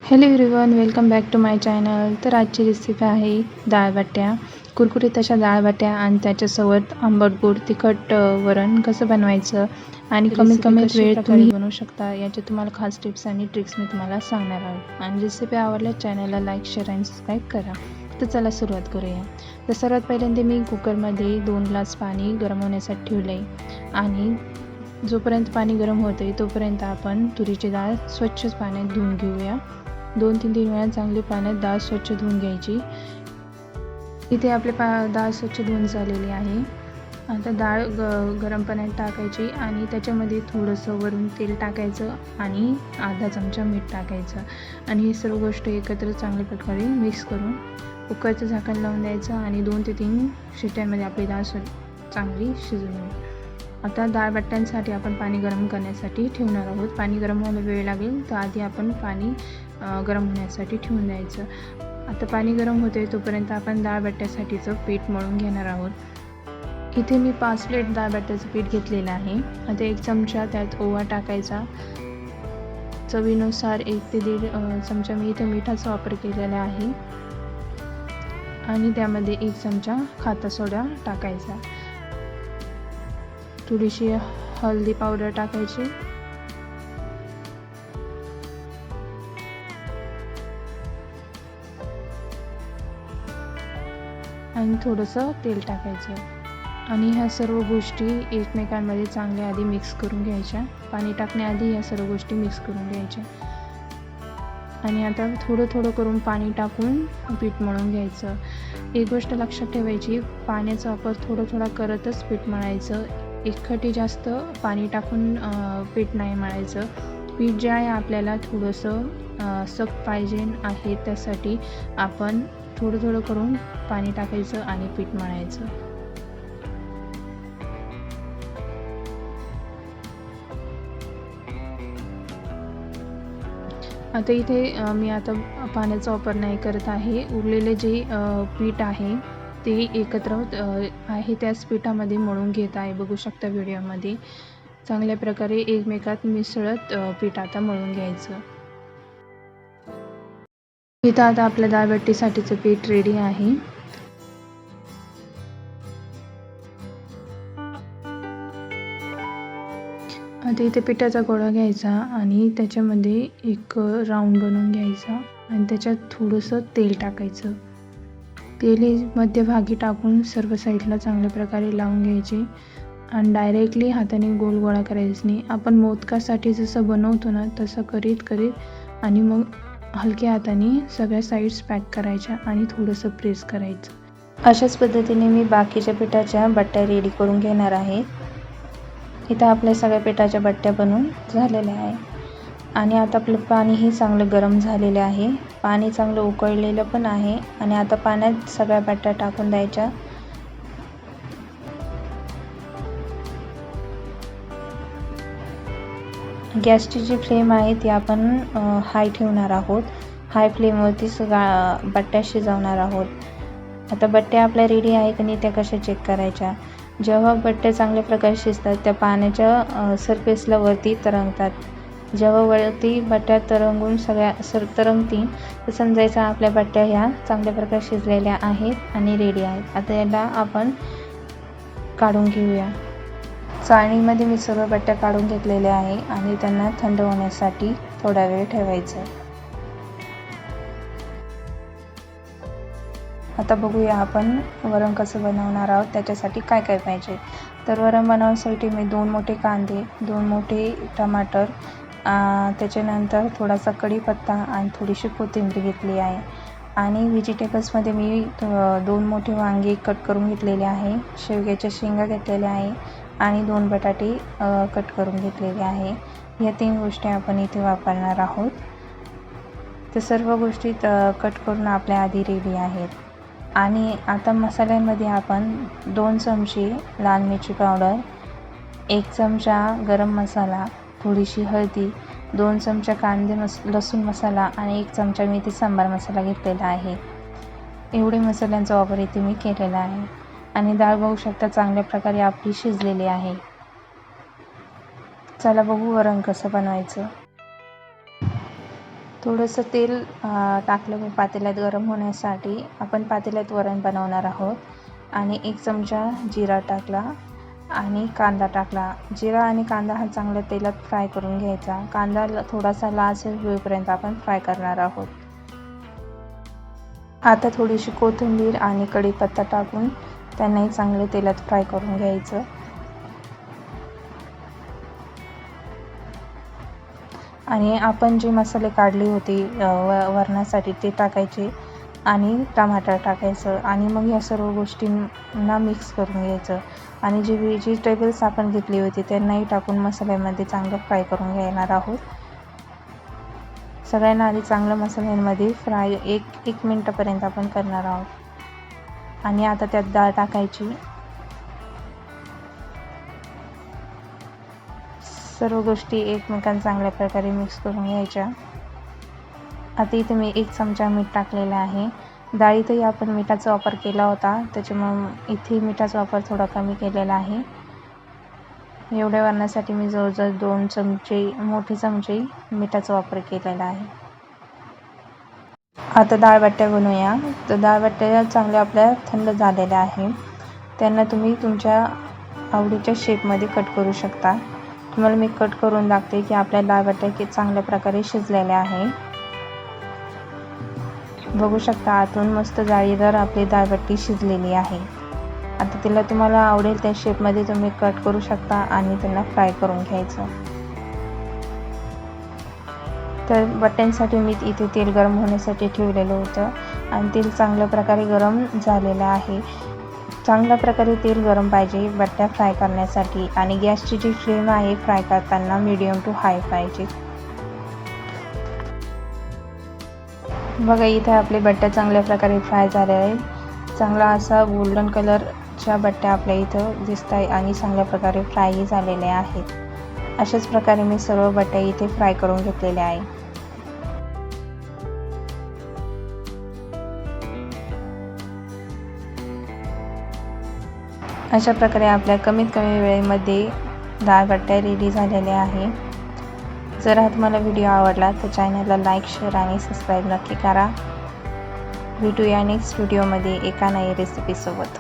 Hello everyone, welcome back to my channel. तर आजची recipe आहे डाळबट्ट्या. कुरकुरीत अशा डाळबट्ट्या आणि त्याच्यासोबत आंबट गोड तिखट वरण कसं बनवायचं आणि कमीत वेळेत तुम्ही बनवू शकता, याचे तुम्हाला खास टिप्स आणि ट्रिक्स मी तुम्हाला सांगणार आहे. आणि रेसिपी आवडल्यास चॅनलला लाईक, शेअर आणि सबस्क्राईब करा. तर चला सुरुवात करूया. तर सर्वात पहिल्यांदा मी कुकरमध्ये 2 ग्लास पाणी गरम होण्यासाठी ठेवलं आहे. आणि जोपर्यंत पाणी गरम होते तोपर्यंत आपण तुरीची डाळ स्वच्छ पाण्यात धुवून घेऊया. 2-3 वेळा चांगली पाण्यात डाळ स्वच्छ धुवून घ्यायची. इथे आपली डाळ स्वच्छ धुवून झालेली आहे. आता डाळ गरम पाण्यात टाकायची आणि त्याच्यामध्ये थोडंसं वरून तेल टाकायचं आणि अर्धा चमचा मीठ टाकायचं आणि ही सर्व गोष्ट एकत्र चांगल्या प्रकारे मिक्स करून कुकरचं झाकण लावून द्यायचं आणि 2 ते 3 शिट्यांमध्ये आपली डाळ चांगली शिजून येईल. आता डाळबट्ट्यांसाठी आपण पाणी गरम करण्यासाठी ठेवणार आहोत. पाणी गरम व्हायला वेळ लागेल, तर आधी आपण पाणी गरम होण्यासाठी ठेवून द्यायचं. आता पाणी गरम होते तोपर्यंत आपण डाळबट्ट्यासाठीचं पीठ मळून घेणार आहोत. इथे मी 5 प्लेट डाळबट्ट्याचं पीठ घेतलेलं आहे. आता 1 चमचा त्यात ओवा टाकायचा. चवीनुसार 1 ते 1.5 चमचा मी इथे मिठाचा वापर केलेला आहे आणि त्यामध्ये 1 चमचा खाता सोडा टाकायचा. थोडीशी हळदी पावडर टाकायची आणि थोडंसं तेल टाकायचं आणि ह्या सर्व गोष्टी एकमेकांमध्ये चांगल्या आधी मिक्स करून घ्यायच्या. पाणी टाकण्याआधी ह्या सर्व गोष्टी मिक्स करून घ्यायच्या आणि आता थोडं करून पाणी टाकून पीठ मळून घ्यायचं. एक गोष्ट लक्षात ठेवायची, पाण्याचा वापर थोडा करतच पीठ मळायचं. एकखटी जास्त पाणी टाकून पीठ नाही मळायचं. पीठ जे आहे आपल्याला थोडंसं सख्त पाहिजे आहे, त्यासाठी आपण थोडं करून पाणी टाकायचं आणि पीठ मळायचं. आता इथे मी पाण्याचा वापर नाही करत आहे. उरलेले जे पीठ आहे ते एकत्र आहे त्याच पिठामध्ये मळून घेत आहे. बघू शकता व्हिडिओमध्ये. चांगल्या प्रकारे एकमेकात मिसळत पीठ आता मळून घ्यायचं. इथं आता आपल्या डाळबट्टीसाठीचं पीठ रेडी आहे. आता इथे पिठाचा गोळा घ्यायचा आणि त्याच्यामध्ये एक राऊंड बनवून घ्यायचा आणि त्याच्यात थोडंसं तेल टाकायचं. तेल हे मध्यभागी टाकून सर्व साईडला चांगल्या प्रकारे लावून घ्यायचे आणि डायरेक्टली हाताने गोल गोळा करायचं नाही. आपण मोदकासाठी जसं बनवतो ना तसं करीत आणि मग हलक्या हाताने सगळ्या साईड्स पॅक करायच्या आणि थोडंसं प्रेस करायचं. अशाच पद्धतीने मी बाकीच्या पिठाच्या बट्ट्या रेडी करून घेणार आहे. इथं आपल्या सगळ्या पिठाच्या बट्ट्या बनवून झालेल्या आहे आणि आता आपलं पाणीही चांगलं गरम झालेलं आहे. पाणी चांगलं उकळलेलं पण आहे आणि आता पाण्यात सगळ्या बट्ट्या टाकून द्यायच्या. गॅसची जी फ्लेम आहे ती आपण हाय ठेवणार आहोत. हाय फ्लेमवरती सगळ्या बट्ट्या शिजवणार आहोत. आता बट्ट्या आपल्या रेडी आहे की नाही त्या कशा चेक करायच्या. जेव्हा बट्ट्या चांगल्या प्रकारे शिजतात त्या पाण्याच्या सरफेसला वरती तरंगतात. जेव्हा वरती बट्ट्या तरंगून तरंगतील तर समजायचं आपल्या बट्ट्या ह्या चांगल्या प्रकारे शिजलेल्या आहेत आणि रेडी आहेत. आता याला आपण काढून घेऊया. चाळणीमध्ये मी सर्व बट्ट्या काढून घेतलेल्या आहे आणि त्यांना थंड होण्यासाठी थोडा वेळ ठेवायचं. आता बघूया आपण वरण कसं बनवणार आहोत. त्याच्यासाठी काय पाहिजे. तर वरण बनवण्यासाठी मी 2 मोठे कांदे, 2 मोठे टमाटर, त्याच्यानंतर थोडासा कढीपत्ता आणि थोडीशी कोथिंबीर घेतली आहे आणि व्हेजिटेबल्समध्ये मी 2 मोठे वांगे कट करून घेतलेले आहे, शेवग्याच्या शेंगा घेतलेल्या आहे आणि 2 बटाटे कट करून घेतलेले आहे. या 3 गोष्टी आपण इथे वापरणार आहोत. तर सर्व गोष्टी कट करून आपल्या आधी रेडी आहेत. आणि आता मसाल्यांमध्ये आपण 2 चमचे लाल मिरची पावडर, 1 चमचा गरम मसाला, थोडीशी हळदी, 2 चमचा लसूण मसाला आणि 1 चमचा मेथी सांबार मसाला घेतलेला आहे. एवढे मसाल्यांचा वापर इथे मी केलेला आहे आणि डाळ बघू शकता चांगल्या प्रकारे आपली शिजलेली आहे. चला बघू वरण कसं बनवायचं. थोडंसं तेल टाकलं मी पातेल्यात गरम होण्यासाठी. आपण पातेल्यात वरण बनवणार आहोत. आणि 1 चमचा जिरा टाकला आणि कांदा टाकला. जिरा आणि कांदा हा चांगल्या तेलात फ्राय करून घ्यायचा. कांदा थोडासा लालसर होईपर्यंत आपण फ्राय करणार आहोत. आता थोडीशी कोथिंबीर आणि कढीपत्ता टाकून त्यांनाही चांगले तेलात फ्राय करून घ्यायचं. आणि आपण जे मसाले काढले होते वरणासाठी ते टाकायचे आणि टमाटर टाकायचं आणि मग या सर्व गोष्टींना मिक्स करून घ्यायचं. आणि जे व्हेजिटेबल्स आपण घेतली होती त्यांनाही टाकून मसाल्यामध्ये चांगलं फ्राय करून घेणार आहोत. सगळ्यांना आधी चांगलं मसाल्यांमध्ये फ्राय 1 मिनिटापर्यंत आपण करणार आहोत. आणि आता त्यात डाळ टाकायची. सर्व गोष्टी एकमेकांना चांगल्या प्रकारे मिक्स करून घ्यायच्या. आता इथे मी 1 चमचा मीठ टाकलेलं आहे. डाळीतही आपण मिठाचा वापर केला होता, त्याच्यामुळे इथे मिठाचा वापर थोडा कमी केलेला आहे. एवढ्या वरणासाठी मी जवळजवळ 2 चमचे मोठे चमचे मिठाचा वापर केलेला आहे. आता डाळबट्ट्या बनवूया. तर डाळबट्ट्या चांगल्या आपल्या थंड झालेल्या आहे. त्यांना तुम्ही तुमच्या आवडीच्या शेपमध्ये कट करू शकता. तुम्हाला मी कट करून दाखवते की आपल्या डाळबट्ट्या चांगल्या प्रकारे शिजलेल्या आहे. बघू शकता आतून मस्त जाळीदार आपली डाळबट्टी शिजलेली आहे. आता तिला तुम्हाला आवडेल त्या शेपमध्ये तुम्ही कट करू शकता आणि त्यांना फ्राय करून घ्यायचं. तर बट्ट्यांसाठी मी इथे तेल गरम होण्यासाठी ठेवलेलं होतं आणि तेल चांगल्या प्रकारे गरम झालेलं आहे. चांगल्या प्रकारे तेल गरम पाहिजे बट्ट्या फ्राय करण्यासाठी. आणि गॅसची जी फ्लेम आहे फ्राय करताना मीडियम टू हाय पाहिजे. बघा इथे आपले बट्ट्या चांगल्या प्रकारे फ्राय झाल्या आहेत. चांगला असा गोल्डन कलरच्या बट्ट्या आपल्या इथं दिसत आहे आणि चांगल्या प्रकारे फ्रायही झालेल्या आहेत. अशाच प्रकारे मी सर्व बट्ट्या इथे फ्राय करून घेतलेल्या आहे. अशा प्रकारे आपल्या कमीत कमी वेळेमध्ये डाळबट्ट्या रेडी झालेल्या आहे. जर हा तुम्हाला व्हिडिओ आवडला तर चॅनलला लाईक, शेअर आणि सबस्क्राईब नक्की करा. भेटूया नेक्स्ट व्हिडिओमध्ये एका नवीन रेसिपीसोबत.